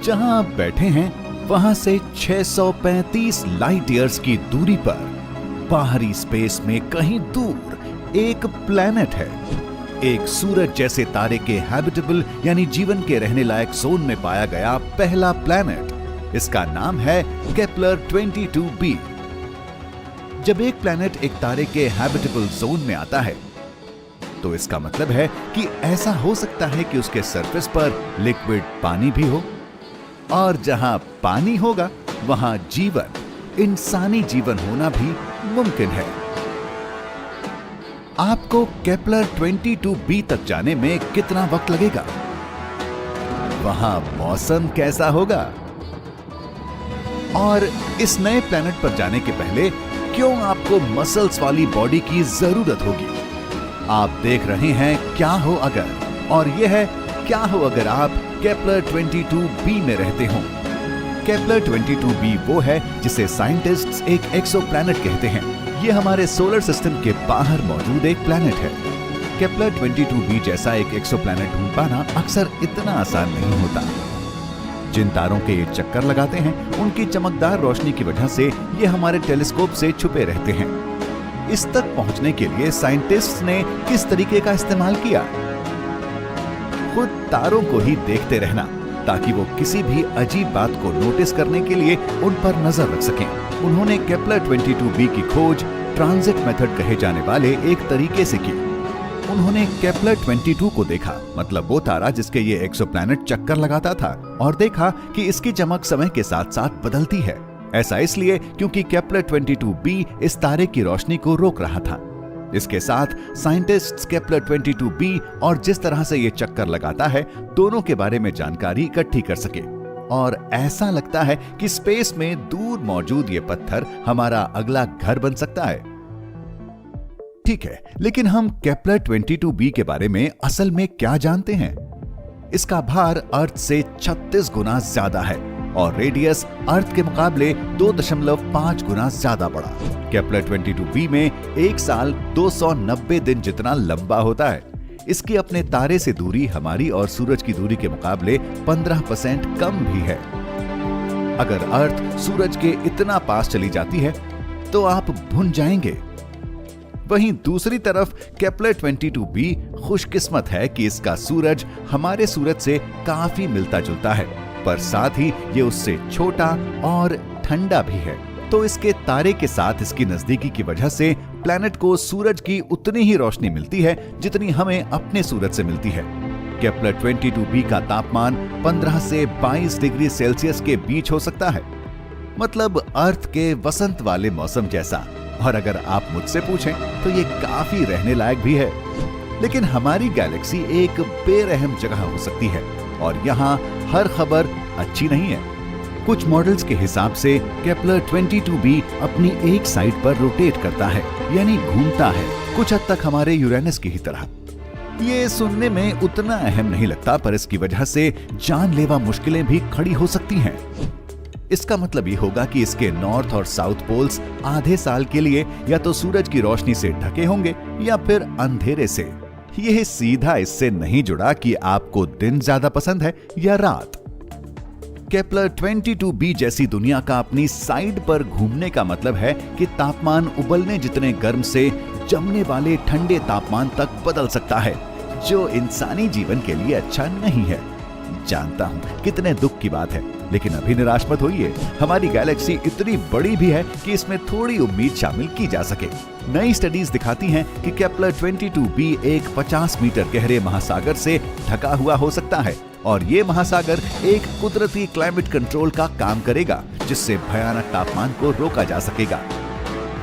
जहां आप बैठे हैं वहां से 635 लाइट ईयर्स की दूरी पर बाहरी स्पेस में कहीं दूर एक प्लैनेट है। एक सूरज जैसे तारे के हैबिटेबल यानी जीवन के रहने लायक जोन में पाया गया पहला प्लैनेट। इसका नाम है केपलर 22b। जब एक प्लैनेट एक तारे के हैबिटेबल जोन में आता है तो इसका मतलब है कि ऐसा हो सकता है कि उसके सरफेस पर लिक्विड पानी भी हो, और जहां पानी होगा वहां जीवन, इंसानी जीवन होना भी मुमकिन है। आपको केपलर 22b तक जाने में कितना वक्त लगेगा? वहां मौसम कैसा होगा? और इस नए प्लैनेट पर जाने के पहले क्यों आपको मसल्स वाली बॉडी की जरूरत होगी? आप देख रहे हैं क्या हो अगर, और यह है क्या हो अगर आप केपलर 22b में रहते हो। केपलर 22b वो है जिसे साइंटिस्ट्स एक एक्सोप्लैनेट कहते हैं। ये हमारे सोलर सिस्टम के बाहर मौजूद एक प्लैनेट है। केपलर 22b जैसा एक एक्सोप्लैनेट ढूंढ पाना अक्सर इतना आसान नहीं होता। जिन तारों के ये चक्कर लगाते हैं उनकी चमकदार रोशनी की वजह से ये हमारे टेलीस्कोप से छुपे रहते हैं। इस तक पहुंचने के लिए साइंटिस्ट्स ने किस तरीके का इस्तेमाल किया? खुद तारों को ही देखते रहना, ताकि वो किसी भी अजीब बात को नोटिस करने के लिए उन पर नजर रख सकें। उन्होंने केपलर 22b की खोज ट्रांजिट मेथड कहे जाने वाले एक तरीके से की। उन्होंने केपलर 22 को देखा, मतलब वो तारा जिसके ये एक्सोप्लैनेट चक्कर लगाता था, और देखा कि इसकी चमक समय के साथ साथ बदलती है। ऐसा इसलिए क्योंकि केपलर 22b इस तारे की रोशनी को रोक रहा था। इसके साथ साइंटिस्ट्स केपलर 22b और जिस तरह से ये चक्कर लगाता है दोनों के बारे में जानकारी इकट्ठी कर सके, और ऐसा लगता है कि स्पेस में दूर मौजूद ये पत्थर हमारा अगला घर बन सकता है। ठीक है, लेकिन हम केपलर 22b के बारे में असल में क्या जानते हैं? इसका भार अर्थ से 36 गुना ज्यादा है और रेडियस अर्थ के मुकाबले 2.5 गुना ज्यादा बड़ा। केपलर 22b में एक साल 290 दिन जितना लंबा होता है। इसकी अपने तारे से दूरी हमारी और सूरज की दूरी के मुकाबले 15% कम भी है। अगर अर्थ सूरज के इतना पास चली जाती है तो आप भुन जाएंगे। वहीं दूसरी तरफ केपलर 22b खुशकिस्मत है कि इसका सूरज हमारे सूरज से काफी मिलता जुलता है, पर साथ ही ये उससे छोटा और ठंडा भी है। तो इसके तारे के साथ इसकी नजदीकी की वजह से प्लैनेट को सूरज की उतनी ही रोशनी मिलती है जितनी हमें अपने सूरज से मिलती है। केपलर 22b का तापमान 15 से 22 डिग्री सेल्सियस के बीच हो सकता है, मतलब अर्थ के वसंत वाले मौसम जैसा। और अगर आप मुझसे पूछें तो ये काफी रहने लायक भी है। लेकिन हमारी गैलेक्सी एक बेरहम जगह हो सकती है और यहाँ हर खबर अच्छी नहीं है। कुछ मॉडल्स के हिसाब से केपलर 22b अपनी एक साइड पर रोटेट करता है, यानी घूमता है, कुछ हद तक हमारे यूरेनस की ही तरह। ये सुनने में उतना अहम नहीं लगता, पर इसकी वजह से जानलेवा मुश्किलें भी खड़ी हो सकती हैं। इसका मतलब ये होगा कि इसके नॉर्थ और साउथ पोल्स आधे साल के लिए या तो सूरज की रोशनी से ढके होंगे या फिर अंधेरे से। यह सीधा इससे नहीं जुड़ा कि आपको दिन ज्यादा पसंद है या रात। केपलर 22b जैसी दुनिया का अपनी साइड पर घूमने का मतलब है कि तापमान उबलने जितने गर्म से जमने वाले ठंडे तापमान तक बदल सकता है, जो इंसानी जीवन के लिए अच्छा नहीं है। जानता हूं कितने दुख की बात है, लेकिन अभी निराश मत होइए। हमारी गैलेक्सी इतनी बड़ी भी है कि इसमें थोड़ी उम्मीद शामिल की जा सके। नई स्टडीज दिखाती हैं कि केपलर 22b एक 50 मीटर गहरे महासागर से ढका हुआ हो सकता है, और ये महासागर एक कुदरती क्लाइमेट कंट्रोल का काम करेगा, जिससे भयानक तापमान को रोका जा सकेगा।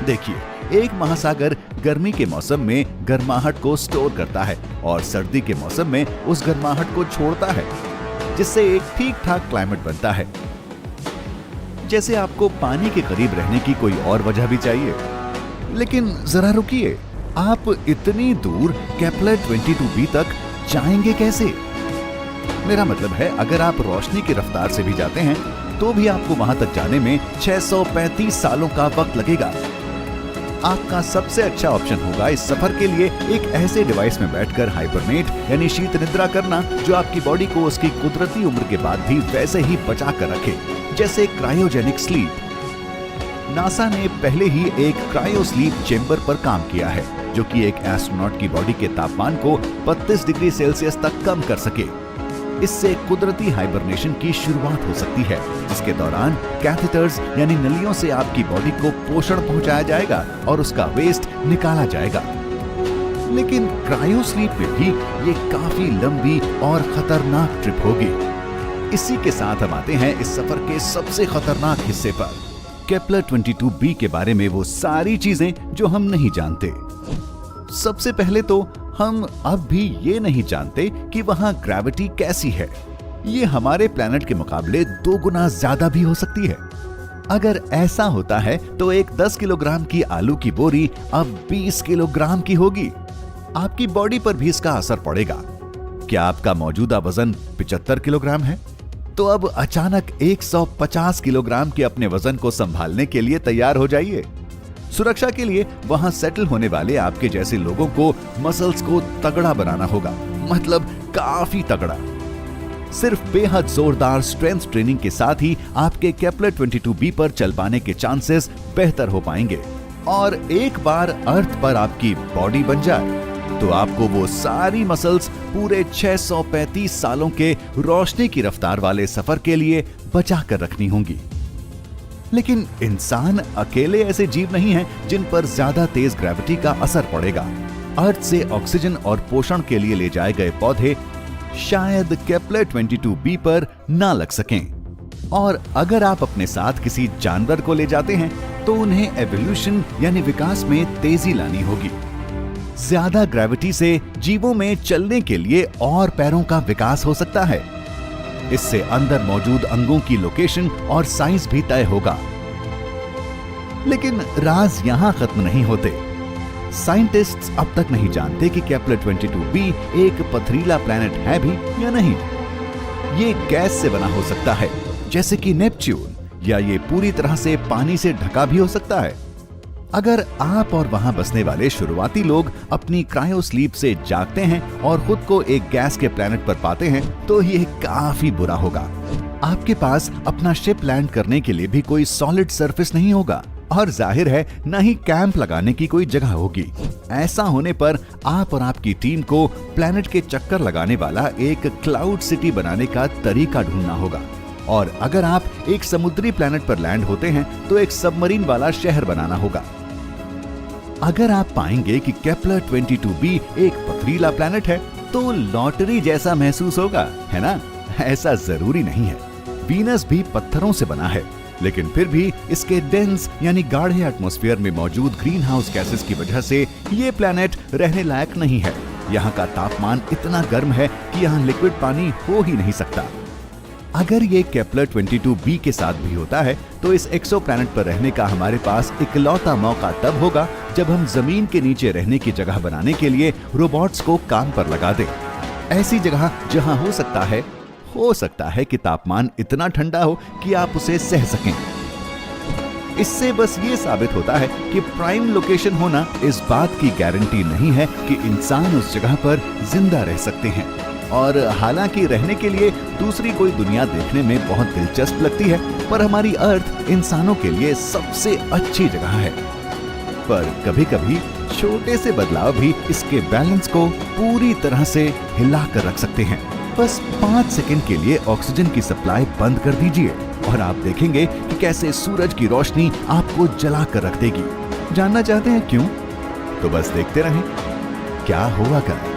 देखिए, एक महासागर गर्मी के मौसम में गर्माहट को स्टोर करता है और सर्दी के मौसम में उस गर्माहट को छोड़ता है, जिससे एक ठीक ठाक क्लाइमेट बनता है। जैसे आपको पानी के करीब रहने की कोई और वजह भी चाहिए। लेकिन जरा रुकिए, आप इतनी दूर केपलर 22b तक जाएंगे कैसे? मेरा मतलब है, अगर आप रोशनी की रफ्तार से भी जाते हैं तो भी आपको वहां तक जाने में 635 सालों का वक्त लगेगा। आपका सबसे अच्छा ऑप्शन होगा इस सफर के लिए एक ऐसे डिवाइस में बैठकर हाइबरनेट यानी शीत निद्रा करना, जो आपकी बॉडी को उसकी कुदरती उम्र के बाद भी वैसे ही बचा कर रखे, जैसे क्रायोजेनिक स्लीप। नासा ने पहले ही एक क्रायो स्लीप चेंबर पर काम किया है, जो कि एक एस्ट्रोनॉट की बॉडी के तापमान को 32 डिग्री सेल्सियस तक कम कर सके। इससे कुदरती हाइबरनेशन की शुरुआत हो सकती है, जिसके दौरान कैथेटर्स यानी नलियों से आपकी बॉडी को पोषण पहुंचाया जाएगा और उसका वेस्ट निकाला जाएगा। लेकिन क्रायो स्लीप में भी ये काफी लंबी और खतरनाक ट्रिप होगी। इसी के साथ हम आते हैं इस सफर के सबसे खतरनाक हिस्से पर, केपलर 22b के बारे में वो सारी चीजें जो हम नहीं जानते। सबसे पहले तो हम अब भी ये नहीं जानते कि वहां ग्रेविटी कैसी है। ये हमारे प्लैनेट के मुकाबले 2 गुना ज्यादा भी हो सकती है। अगर ऐसा होता है तो एक 10 किलोग्राम की आलू की बोरी अब 20 किलोग्राम की होगी। आपकी बॉडी पर भी इसका असर पड़ेगा। क्या आपका मौजूदा वजन 75 किलोग्राम है, तो अब अचानक 150 किलोग्राम के अपने वजन को संभालने के लिए तैयार हो जाइए। सुरक्षा के लिए वहां सेटल होने वाले आपके जैसे लोगों को मसल्स को तगड़ा बनाना होगा, मतलब काफी तगड़ा। सिर्फ बेहद जोरदार स्ट्रेंथ ट्रेनिंग के साथ ही आपके केपलर 22b पर चल पाने के चांसेस बेहतर हो पाएंगे। और एक बार अर्थ पर आपकी बॉडी बन जाए तो आपको वो सारी मसल्स पूरे 635 सालों के रोशनी की रफ्तार वाले सफर के लिए बचा कर रखनी होंगी। लेकिन इंसान अकेले ऐसे जीव नहीं हैं जिन पर ज्यादा तेज ग्रेविटी का असर पड़ेगा। अर्थ से ऑक्सीजन और पोषण के लिए ले जाए गए पौधे शायद केपलर 22b पर ना लग सकें। और अगर आप अपने साथ किसी जानवर को ले जाते हैं तो उन्हें एवोल्यूशन यानी विकास में तेजी लानी होगी। ज्यादा ग्रेविटी से जीवों में चलने के लिए और पैरों का विकास हो सकता है। इससे अंदर मौजूद अंगों की लोकेशन और साइज भी तय होगा। लेकिन राज यहां खत्म नहीं होते। साइंटिस्ट्स अब तक नहीं जानते कि केपलर 22b एक पथरीला प्लैनेट है भी या नहीं। ये गैस से बना हो सकता है जैसे कि नेपच्यून, या ये पूरी तरह से पानी से ढका भी हो सकता है। अगर आप और वहां बसने वाले शुरुआती लोग अपनी क्रायो स्लीप से जागते हैं और खुद को एक गैस के प्लैनेट पर पाते हैं तो ये काफी बुरा होगा। आपके पास अपना शिप लैंड करने के लिए भी कोई सॉलिड सरफेस नहीं होगा और जाहिर है न ही कैंप लगाने की कोई जगह होगी। ऐसा होने पर आप और आपकी टीम को प्लैनेट के चक्कर लगाने वाला एक क्लाउड सिटी बनाने का तरीका ढूंढना होगा। और अगर आप एक समुद्री प्लैनेट पर लैंड होते हैं तो एक सबमरीन वाला शहर बनाना होगा। अगर आप पाएंगे कि केपलर 22b एक पथरीला प्लैनेट है तो लॉटरी जैसा महसूस होगा, है ना? ऐसा जरूरी नहीं है। वीनस भी पत्थरों से बना है, लेकिन फिर भी इसके डेंस यानी गाढ़े एटमॉस्फेयर में मौजूद ग्रीन हाउस गैसेस की वजह से ये प्लैनेट रहने लायक नहीं है। यहाँ का तापमान इतना गर्म है कि यहाँ लिक्विड पानी हो ही नहीं सकता। अगर ये केपलर 22b के साथ भी होता है तो इस एक्सोप्लैनेट पर रहने का हमारे पास इकलौता मौका तब होगा जब हम जमीन के नीचे रहने की जगह बनाने के लिए रोबोट्स को काम पर लगा दें। ऐसी जगह जहां हो सकता है कि तापमान इतना ठंडा हो कि आप उसे सह सकें। इससे बस ये साबित होता है कि प्राइम लोकेशन होना इस बात की गारंटी नहीं है कि इंसान उस जगह पर जिंदा रह सकते हैं। और हालांकि रहने के लिए दूसरी कोई दुनिया देखने में बहुत दिलचस्प लगती है, पर हमारी अर्थ इंसानों के लिए सबसे अच्छी जगह है। पर कभी-कभी छोटे से बदलाव भी इसके बैलेंस को पूरी तरह से हिला कर रख सकते हैं। बस 5 सेकंड के लिए ऑक्सीजन की सप्लाई बंद कर दीजिए और आप देखेंगे कि कैसे सूरज की रोशनी आपको जला कर रख देगी। जानना चाहते हैं क्यों? तो बस देखते रहें क्या हो अगर।